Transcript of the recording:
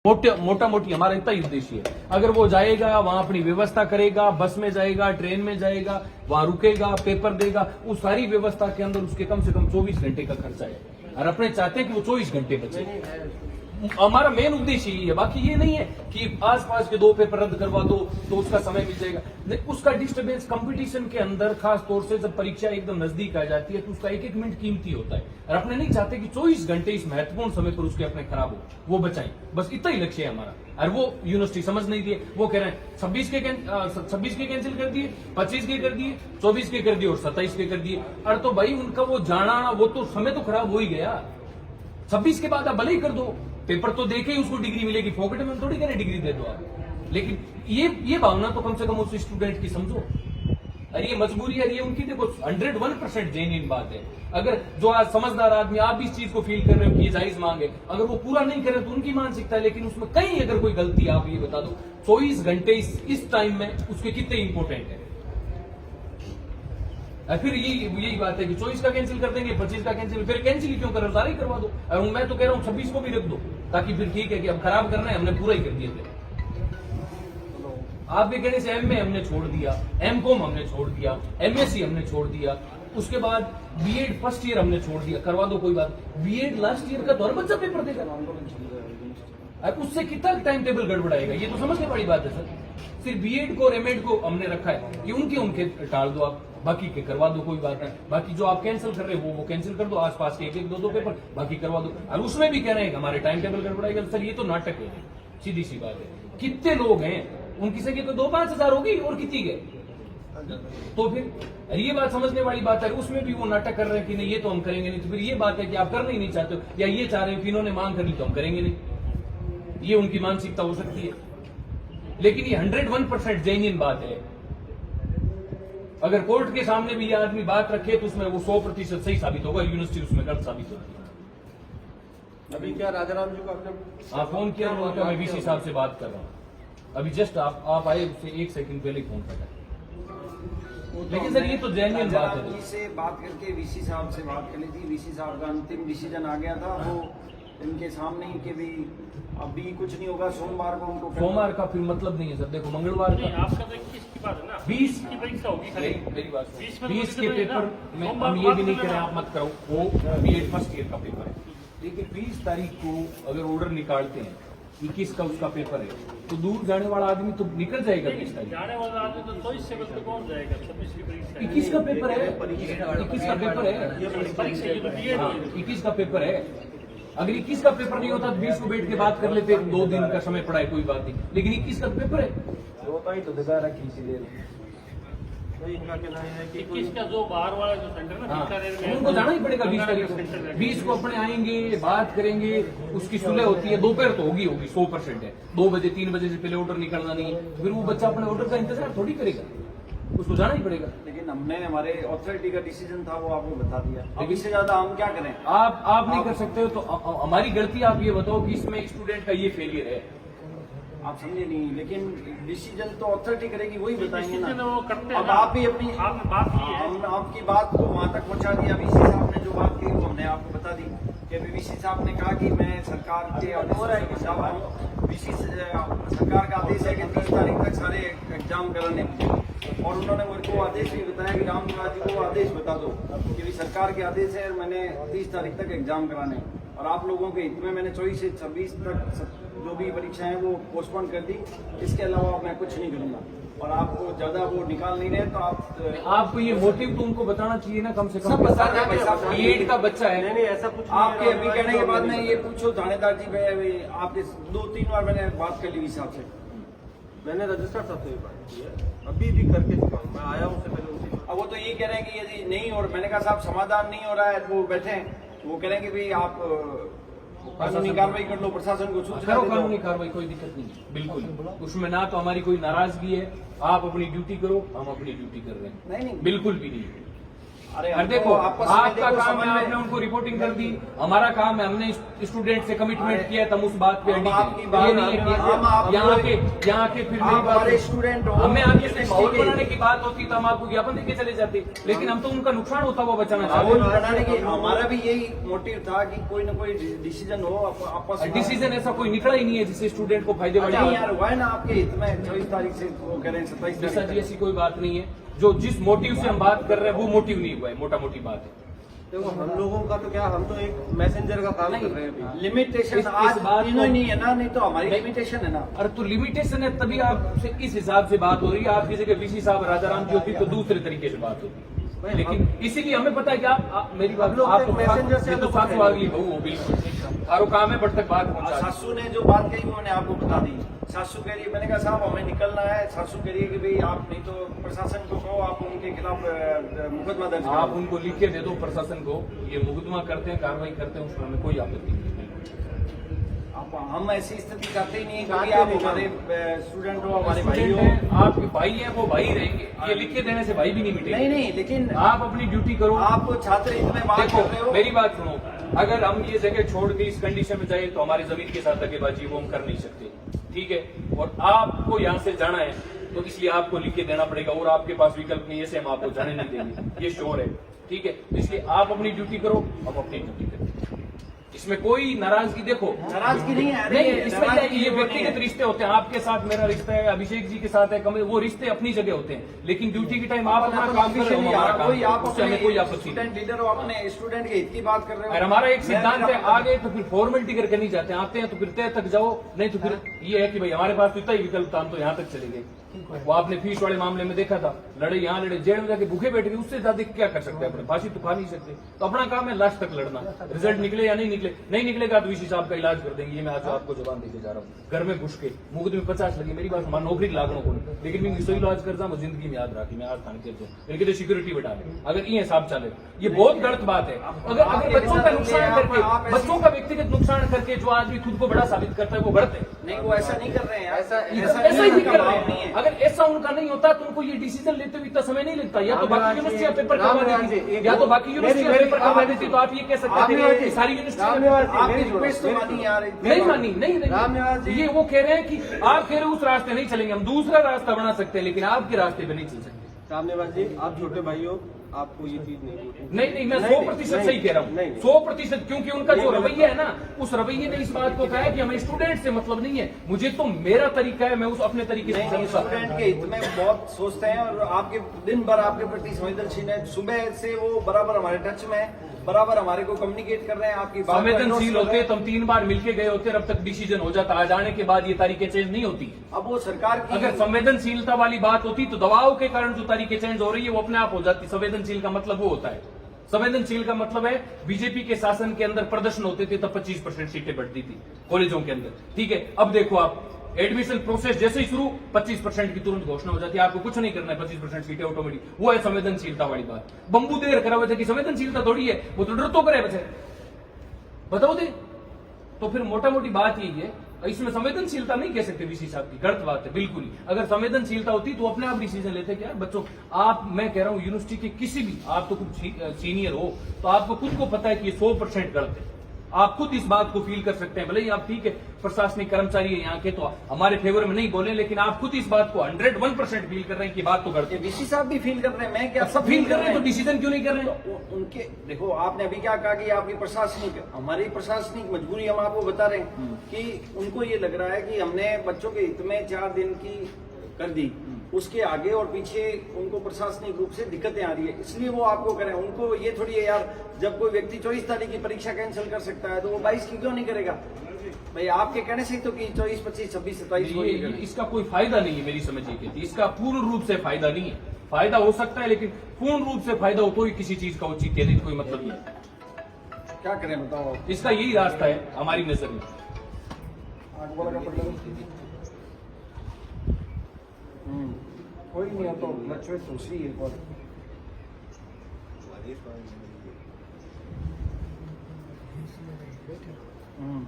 मोटा मोटी हमारा इतना ही उद्देश्य है। अगर वो जाएगा वहां अपनी व्यवस्था करेगा, बस में जाएगा, ट्रेन में जाएगा, वहां रुकेगा, पेपर देगा, उस सारी व्यवस्था के अंदर उसके कम से कम 24 घंटे का खर्चा है और अपने चाहते हैं कि वो 24 घंटे बचे। हमारा मेन उद्देश्य यही है, बाकी ये नहीं है कि आसपास के 2 पेपर रद्द करवा दो तो उसका समय मिल जाएगा। उसका डिस्टर्बेंस कंपटीशन के अंदर, खास तौर से जब परीक्षा एकदम नजदीक आ जाती है तो उसका एक मिनट कीमती होता है और अपने नहीं चाहते कि 24 घंटे इस महत्वपूर्ण समय पर उसके अपने खराब हो, वो बचाएं। बस इतना ही लक्ष्य है हमारा। और वो यूनिवर्सिटी समझ नहीं दिए, वो कह रहे हैं 26 के कैंसिल कर दिए, 25 के कर दिए, 24 के कर दिए और 27 के कर दिए। अरे तो भाई उनका वो जाना, वो तो समय तो खराब हो ही गया। 26 के बाद आप भले ही कर दो, पेपर तो देके ही उसको डिग्री मिलेगी, फोकट में थोड़ी करें डिग्री दे दो आप। लेकिन ये भावना तो कम से कम उस स्टूडेंट की समझो। अरे ये मजबूरी है, ये उनकी देखो 101% जेन्युइन बात है। अगर जो आज समझदार आदमी, आप भी इस चीज को फील कर रहे हो कि ये जायज मांग है, अगर वो पूरा नहीं करे तो उनकी मानसिकता है। लेकिन उसमें कहीं अगर कोई गलती, आप ये बता दो 24 घंटे इस टाइम में उसके कितने इंपॉर्टेंट है। फिर यही बात है कि 24 का कैंसिल कर देंगे, 25 का कैंसिल, फिर कैंसिल क्यों कर रहे हो, सारे ही करवा दो। और मैं तो कह रहा हूँ 26 को भी रख दो, ताकि फिर ठीक है कि अब खराब करना है, हमने पूरा ही कर दिया। फिर आपके कहने से एमए हमने छोड़ दिया, एमकॉम हमने छोड़ दिया, एमएससी हमने छोड़ दिया, उसके बाद बीएड फर्स्ट ईयर हमने छोड़ दिया, करवा दो कोई बात। बीएड लास्ट ईयर का तो हर बच्चा पेपर देगा, उससे कितना टाइम टेबल गड़बड़ाएगा, ये तो समझने वाली बात है सर। सिर्फ बीएड को और एमएड को हमने रखा है कि उनके टाल दो आप, बाकी के करवा दो, कोई बात नहीं। बाकी जो आप कैंसिल कर रहे हो वो कैंसिल कर दो, आसपास के 1-1, 2-2 पेपर बाकी करवा दो। और उसमें भी कह रहे हैं हमारे टाइम टेबल गड़बड़ाएगा। सर ये तो नाटक है, सीधी सी बात है। कितने लोग हैं, उनकी संख्या तो 2-5 हजार होगी और कितनी गए, तो फिर ये बात समझने वाली बात है। उसमें भी वो नाटक कर रहे हैं कि नहीं ये तो हम करेंगे नहीं, तो फिर ये बात है कि आप करना ही नहीं चाहते हो, या ये चाह रहे हो कि इन्होंने मांग कर ली तो हम करेंगे नहीं। ये उनकी मानसिकता हो सकती है, लेकिन ये 101% जेन्युइन बात है। अगर कोर्ट के सामने भी ये आदमी बात रखे तो उसमें वो 100% सही साबित होगा, यूनिवर्सिटी उसमें गलत साबित होगी। अभी क्या राजाराम जी को आपने फोन किया, उनका मैं वीसी साहब से बात कर रहा हूँ अभी, जस्ट आप आए उससे 1 सेकंड पहले फोन करा। लेकिन सर ये तो जेन्युइन बात है। जी से बात करके वीसी साहब से बात करनी थी, वीसी साहब का अंतिम डिसीजन आ गया था, वो इनके सामने ही कि भी अभी कुछ नहीं होगा, सोमवार को उनको, सोमवार का फिर मतलब नहीं है सर। देखो मंगलवार का आपका तो 21 की बात है ना, 20 की परीक्षा होगी खाली। मेरी बात 20 के पेपर में हम ये भी नहीं करें, आप मत करो, वो बीएड फर्स्ट ईयर का पेपर है। लेकिन 20 तारीख को अगर ऑर्डर निकालते हैं, 21 का उसका पेपर है, तो दूर जाने वाला आदमी तो निकल जाएगा 20 तारीख। जाने वाला आदमी तो 24 से तो कौन जाएगा, 26 की परीक्षा 21 का पेपर है, 21 का पेपर है, परीक्षा ये तो बीएड हाँ, 21 का पेपर है। अगर 21 का पेपर नहीं होता तो 20 को बैठ के बात कर लेते, 2 दिन का समय पड़ा है, कोई बात नहीं। लेकिन 21 का पेपर है, होता ही तो दिखा रखी इसीलिए इनका कहना है कि 21 का जो बाहर वाला जो सेंटर ना, हाँ, बीकानेर में, उनको जाना ही पड़ेगा 20 तारीख को। 20 को अपने आएंगे, बात करेंगे, उसकी सुलह होती है, दोपहर तो होगी 100% है। 2 बजे 3 बजे से पहले ऑर्डर निकलना नहीं है, फिर वो बच्चा अपने ऑर्डर का इंतजार थोड़ी करेगा, उसको जाना ही पड़ेगा। लेकिन हमने हमारे अथॉरिटी का डिसीजन था, वो आपको बता दिया। अब इससे ज्यादा हम क्या करें? आप नहीं कर सकते हो तो हमारी गलती। आप ये बताओ कि इसमें स्टूडेंट का ये फेलियर है, आप समझे नहीं, लेकिन डिसीजन तो अथॉरिटी करेगी, वही बताएंगे ना। डिसीजन वो करते हैं अब ना। आप ही अपनी आपने बात की है, हम आपकी बात को वहां तक पहुंचा दिया। वीसी साहब ने जो बात की वो हमने आपको बता दी कि अभी वीसी साहब ने कहा कि मैं सरकार के आदेश से बचा हूँ। वीसी सरकार का आदेश है कि 30 तारीख तक सारे एग्जाम कराने, और उन्होंने मेरे को आदेश भी बताया कि राम निवास जी को आदेश बता दो कि सरकार के आदेश है, मैंने 30 तारीख तक एग्जाम कराने, और आप लोगों के हित में मैंने 24 से 26 तक जो भी परीक्षाएं हैं वो पोस्टपोन कर दी। इसके अलावा मैं कुछ नहीं करूंगा, और आपको ज्यादा वो निकाल नहीं रहे तो आपको ये मोटिव तो उनको बताना चाहिए ना, कम से कम। सब बता दें भाई साहब, बीएड का बच्चा है। नहीं ऐसा कुछ आपके अभी कहने के बाद में ये पूछो थानेदार जी, आपके 2-3 बार मैंने बात कर ली साहब से, मैंने रजिस्ट्रार साहब से भी बात की है, अभी भी करके चुका हूँ, मैं आया उससे पहले उनसे। अब वो तो ये कह रहे हैं कि यदि नहीं, और मैंने कहा साहब समाधान नहीं हो रहा है, वो बैठे हैं, वो कह रहे हैं कि भाई आप कानूनी कार्रवाई कर लो, प्रशासन को सूचना करो दे दो। कानूनी कार्रवाई, कोई दिक्कत नहीं है, बिल्कुल। उसमें ना तो हमारी कोई नाराजगी है, आप अपनी ड्यूटी करो, हम अपनी ड्यूटी कर रहे हैं, नहीं बिल्कुल भी नहीं। अरे और हमको देखो आपस में आपका देखो, काम है समन्वय- आपने उनको रिपोर्टिंग कर दी, हमारा काम है हमने स्टूडेंट से कमिटमेंट किया है, हम उस बात पे हम अड़ी आपकी हैं। बात- ये नहीं है कि हम आप- यहाँ आके फिर मेरी आप बात हमारे स्टूडेंट हो, हमें आगे से यूनिवर्सिटी माहौल के- बनाने की बात होती तो हम आपको ज्ञापन देके चले जाते, लेकिन हम तो उनका नुकसान होता हुआ बचाना माहौल चाहते बनाने की हमारा भी यही मोटिव था कि कोई ना कोई डिसीजन हो आपस हैं। में। डिसीजन ऐसा कोई निकला ही नहीं है जिससे स्टूडेंट को फायदे वाली नहीं बात यार हुआ है ना आपके हित में 24 तारीख से वो करें 27 जैसा तारीख जी ऐसी कोई बात नहीं है, जो जिस मोटिव से हम बात कर रहे हैं वो मोटिव नहीं हुआ है, मोटा मोटी बात है। देखो हम लोगों का तो क्या, हम तो एक मैसेंजर का काम कर रहे हैं अभी। लिमिटेशन इस आज बात तीनों को- ही नहीं है ना, नहीं तो हमारी नहीं। लिमिटेशन है ना। अरे तो लिमिटेशन है तभी आपसे इस हिसाब से बात हो रही है, आपकी जगह वीसी साहब राजाराम जी होती तो दूसरे तरीके से बात होती, भाई, लेकिन इसीलिए हमें पता है कि आप मेरी बात हम लोग आप एक मैसेंजर से तो अलग सासू होते हैं। आ गई बहू हो बिल्कुल, और काम है बट तक बात पहुंचा दी। सासू ने जो बात कही वो मैंने आपको बता दी। सासू कह रही है, मैंने कहा साहब हमें निकलना है। सासू कह रही है कि भाई आप नहीं तो प्रशासन को कहो, आप उनके खिलाफ मुकदमा दर्ज आप करो। उनको लिख के दे दो प्रशासन को, ये मुकदमा करते हैं, कार्रवाई करते हैं, उसमें हमें कोई आपत्ति नहीं है। हम ऐसी स्थिति चाहते ही नहीं है, क्योंकि चाहते आप नहीं, हमारे स्टूडेंट हो, हमारे भाई स्टूडेंट हो। हैं, आपके भाई हैं, वो भाई रहेंगे, ये लिख के देने से भाई भी नहीं मिटेंगे। नहीं नहीं, लेकिन आप अपनी ड्यूटी करो। आप छात्र हित में बात कर रहे देखो हो। मेरी बात सुनो, अगर हम ये जगह छोड़ के इस कंडीशन में जाए तो हमारी जमीन के साथ दगेबाजी वो हम कर नहीं सकते, ठीक है। और आपको यहाँ से जाना है तो इसलिए आपको लिख के देना पड़ेगा, और आपके पास विकल्प नहीं है, ऐसे हम आपको जाने नहीं देंगे, ये श्योर है, ठीक है। इसलिए आप अपनी ड्यूटी करो, हम अपनी ड्यूटी करें, इसमें कोई नाराजगी देखो नाराजगी नहीं है, नहीं, इसमें क्या है कि ये वो नहीं है। व्यक्तिगत रिश्ते होते हैं, आपके साथ मेरा रिश्ता है, अभिषेक जी के साथ है, कमल, वो रिश्ते अपनी जगह होते हैं, लेकिन ड्यूटी के टाइम आप अपना काम कर रहे हो, हम हमारा काम कोई कर रहे आप हो, उससे हमें कोई आपत्ति नहीं। स्टूडेंट लीडर हो, अपने स्टूडेंट के हित की बात कर रहे हो। और हमारा एक मैं सिद्धांत है, मेरा- आगे तो फिर फॉर्मेलिटी करके नहीं जाते, आते हैं तो फिर तय तक जाओ, नहीं तो फिर ये है कि भाई हमारे पास तो इतना ही विकल्प था, हम तो यहाँ तक चले गए। वो आपने फीस वाले मामले में देखा था, लड़े यहाँ लड़े, जेल में जाके भूखे बैठ गए, उससे ज्यादा क्या कर सकते हैं, अपने फांसी तो खा नहीं सकते। तो अपना काम है लास्ट तक लड़ना, रिजल्ट निकले या नहीं निकले, नहीं निकलेगा तो वीसी साहब का इलाज कर देंगे। ये मैं आज आपको जवाब देके जा रहा हूँ, घर में घुस के मुकदमे में 50 लगी, मेरी बात हमारा नौकरी लागणों को, लेकिन मैं सही इलाज करता हूँ, जिंदगी में याद रखी, मैं आज थाने के मेरे सिक्योरिटी बैठा अगर ये हिसाब चले, ये बहुत गलत बात है। अगर बच्चों का नुकसान करके, बच्चों का व्यक्तिगत नुकसान करके जो आदमी खुद को बड़ा साबित करता है वो गलत है। नहीं, वो ऐसा नहीं कर रहे हैं, ऐसा ही नहीं कर रहे नहीं हैं। है। अगर ऐसा उनका नहीं होता तो उनको ये डिसीजन लेते हुए इतना समय नहीं लगता, या तो बाकी यूनिवर्सिटियां पेपर करवा देती, या तो बाकी यूनिवर्सिटियां पेपर करवा देती, तो आप ये कह सकते थे कि सारी यूनिवर्सिटियां आपकी रिक्वेस्ट तो मानी यार। नहीं मानी, राम निवास नहीं, जी। ये वो कह रहे हैं कि आप कह रहे हो उस रास्ते नहीं चलेंगे, हम दूसरा रास्ता बना सकते हैं, लेकिन आपके रास्ते पे नहीं चल सकते। सामनेवाल जी, आप छोटे भाई हो, आपको ये चीज नहीं बोलनी। नहीं, मैं नहीं, 100% नहीं, सही कह रहा हूँ, नहीं, 100%, क्योंकि उनका जो नहीं, रवैया है ना, उस रवैये ने इस बात को कहा है कि हमें स्टूडेंट से मतलब नहीं है, मुझे तो मेरा तरीका है, मैं उस अपने तरीके से नहीं, चलूंगा। स्टूडेंट के हित में बहुत सोचते हैं, और आपके दिन भर आपके प्रति संवेदनशील है। सुबह से वो बराबर हमारे टच में है, बराबर हमारे को कम्युनिकेट कर रहे हैं, आपकी बात को संवेदनशील endorse कर होते रहे हैं। तो हम 3 बार मिलके गए होते, अब तक डिसीजन हो जाता, आज आने के बाद ये तारीखें चेंज नहीं होती। अब वो सरकार की अगर संवेदनशीलता वाली बात होती तो दबाव के कारण जो तारीखें चेंज हो रही है वो अपने आप हो जाती। संवेदनशील का मतलब वो होता है, संवेदनशील का मतलब है बीजेपी के शासन के अंदर प्रदर्शन होते थे तब 25% सीटें बढ़ती थी कॉलेजों के अंदर, ठीक है। अब देखो आप एडमिशन प्रोसेस जैसे ही शुरू 25% की तुरंत घोषणा हो जाती है, आपको कुछ नहीं करना है, 25% सीटें ऑटोमेटिक, वो है संवेदनशीलता वाली बात। बंबू देर करा हुए थे कि संवेदनशीलता थोड़ी है, वो तो डर तो करे बचे, बताओ दे। तो फिर मोटा मोटी बात यही है, इसमें संवेदनशीलता नहीं कह सकते वीसी साहब की, गलत बात है बिल्कुल ही। अगर संवेदनशीलता होती तो अपने आप डिसीजन लेते क्या बच्चों। आप, मैं कह रहा हूं यूनिवर्सिटी के किसी भी, आप तो कुछ सीनियर हो तो आपको खुद को पता है कि ये 100% गलत है, आप खुद इस बात को फील कर सकते हैं। भले ही आप ठीक है प्रशासनिक कर्मचारी है यहाँ के, तो हमारे फेवर में नहीं बोले, लेकिन आप खुद इस बात को 101% फील कर रहे हैं कि बात तो गलत है। वीसी साहब भी फील कर रहे हैं, मैं क्या सब फील कर रहे हैं तो डिसीजन क्यों नहीं कर रहे हैं? तो उनके देखो, आपने अभी क्या कहा कि आपकी प्रशासनिक, हमारी प्रशासनिक मजबूरी हम आपको बता रहे हैं कि उनको ये लग रहा है कि हमने बच्चों के हित में 4 दिन की कर दी, उसके आगे और पीछे उनको प्रशासनिक रूप से दिक्कतें आ रही है, इसलिए वो आपको करें। उनको ये थोड़ी है यार, जब कोई व्यक्ति 24 तारीख की परीक्षा कैंसिल कर सकता है तो वो 22 की क्यों नहीं करेगा? भाई आपके कहने से ही तो कि 24, 25, 26, 27 को ये इसका कोई फायदा नहीं है, मेरी समझ ये कहती है, इसका पूर्ण रूप से फायदा नहीं है। फायदा हो सकता है लेकिन पूर्ण रूप से फायदा हो तो ही किसी चीज का उचित है, नहीं तो कोई मतलब नहीं है। क्या करें बताओ? इसका यही रास्ता है हमारी नजर में। कोई नहीं हो तो बच्चों दूसरी है और हम्म